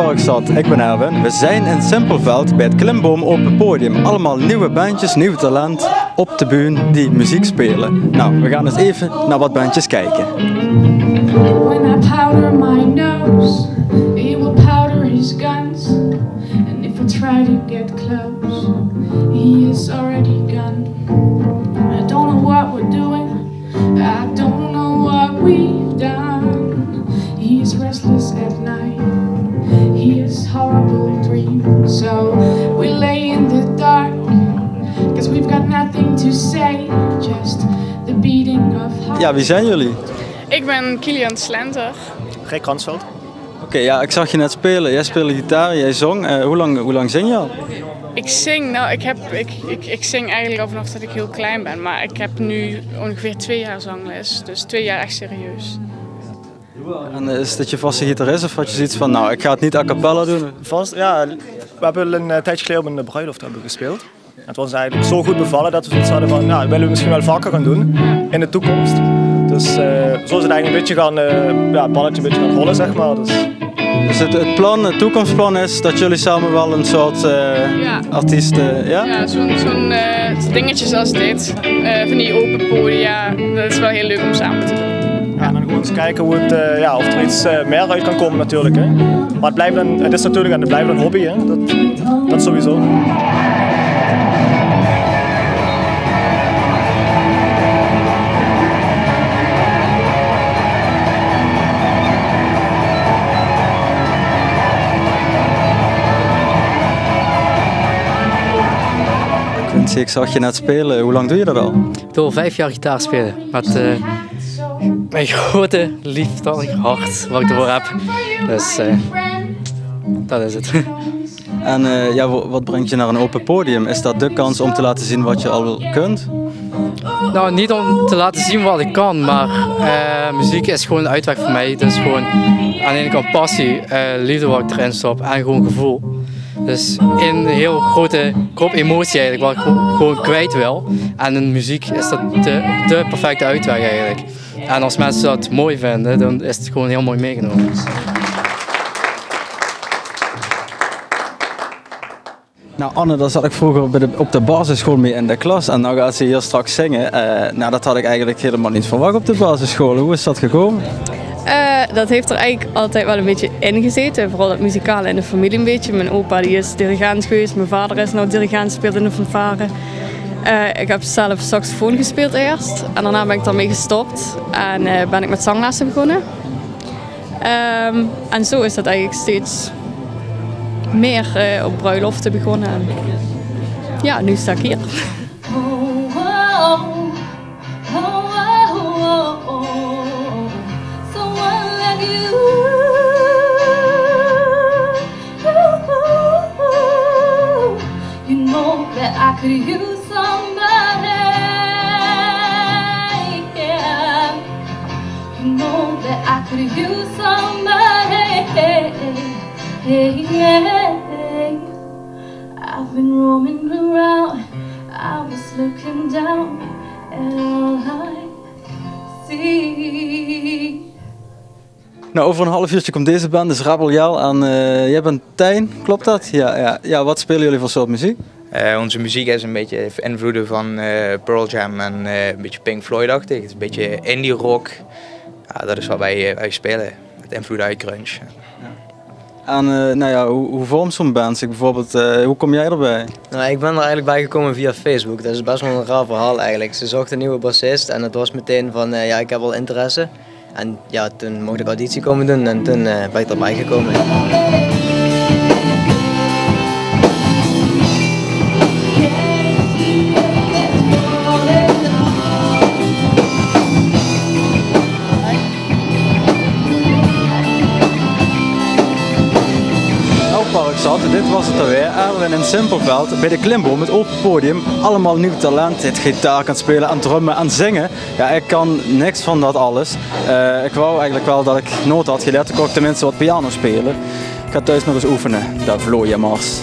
Parkstad, ik ben Erwin. We zijn in Simpelveld bij het Klimboom Open Podium. Allemaal nieuwe bandjes, nieuw talent op de bühne die muziek spelen. Nou, we gaan eens even naar wat bandjes kijken. When I powder my nose, he will powder his guns. And if I try to get close, he is already gone. I don't know what we're doing, I don't know what we've done. He is restless at night, he has horrible dreams. So we lay in the dark, cause we've got nothing to say, just the beating of heart. Ja, wie zijn jullie? Ik ben Kilian Slenter. Rick Ransveld. Oké, ja, ik zag je net spelen. Jij speelde gitaar, jij zong. Hoe lang zing je al? Ik zing, nou, ik zing eigenlijk al vanaf dat ik heel klein ben, maar ik heb nu ongeveer 2 jaar zangles, dus 2 jaar echt serieus. En is dit je vaste gitarist of had je zoiets van, nou, ik ga het niet a cappella doen? Vast, ja, we hebben een tijdje geleden op een bruiloft gespeeld. En het was eigenlijk zo goed bevallen dat we zoiets hadden van, nou, dat willen we misschien wel vaker gaan doen in de toekomst. Dus zo is het eigenlijk een beetje gaan, het balletje een beetje gaan rollen, zeg maar. Dus het toekomstplan is dat jullie samen wel een soort artiesten, ja? Ja, zo'n dingetje zoals dit, van die open podia, dat is wel heel leuk om samen te doen. Ja, en dan gewoon eens kijken hoe het, of er iets meer uit kan komen natuurlijk. Hè. Maar het is natuurlijk en het blijft een hobby, hè. Dat sowieso. Ik zag je net spelen. Hoe lang doe je dat al? Ik doe al 5 jaar gitaar spelen. Met mijn grote, lieftallig hart wat ik ervoor heb. Dus dat is het. En wat brengt je naar een open podium? Is dat de kans om te laten zien wat je al kunt? Nou, niet om te laten zien wat ik kan, maar muziek is gewoon een uitweg voor mij. Het is gewoon aan de ene kant passie, liefde wat ik erin stop en gewoon gevoel. Dus een heel grote krop emotie eigenlijk, wat ik gewoon kwijt wil. En in muziek is dat de perfecte uitweg eigenlijk. En als mensen dat mooi vinden, dan is het gewoon heel mooi meegenomen. Nou Anne, daar zat ik vroeger op de basisschool mee in de klas en dan gaat ze hier straks zingen. Nou, dat had ik eigenlijk helemaal niet verwacht op de basisschool. Hoe is dat gekomen? Dat heeft er eigenlijk altijd wel een beetje in gezeten, vooral het muzikale in de familie een beetje. Mijn opa die is dirigent geweest, mijn vader is nou dirigent, speelt in de fanfare. Ik heb zelf saxofoon gespeeld eerst en daarna ben ik daarmee gestopt en ben ik met zanglessen begonnen. En zo is dat eigenlijk steeds meer op bruiloften begonnen. En ja, nu sta ik hier. I could use somebody, yeah. You know that I could use somebody, yeah. I've been roaming around, I was looking down at all I see. Nou, over een half uurtje komt deze band, dus Rabeljel. En jij bent Tijn, klopt dat? Ja, wat spelen jullie voor soort muziek? Onze muziek is een beetje invloeden van Pearl Jam en een beetje Pink Floyd-achtig. Het is een beetje indie rock. Ja, dat is wat wij spelen, met invloeden uit grunge. En hoe vormt zo'n band zich bijvoorbeeld? Hoe kom jij erbij? Nou, ik ben er eigenlijk bij gekomen via Facebook. Dat is best wel een raar verhaal eigenlijk. Ze zochten een nieuwe bassist en het was meteen van ja, ik heb wel interesse. En ja, toen mocht ik auditie komen doen en toen ben ik erbij gekomen. Dit was het alweer. Erwin in Simpelveld bij de Klimboom, het open podium. Allemaal nieuw talent. Het gitaar kan spelen, aan drummen, aan zingen. Ja, ik kan niks van dat alles. Ik wou eigenlijk wel dat ik noten had geleerd. Ik kon tenminste wat piano spelen. Ik ga thuis nog eens oefenen. Daar vlooien Mars.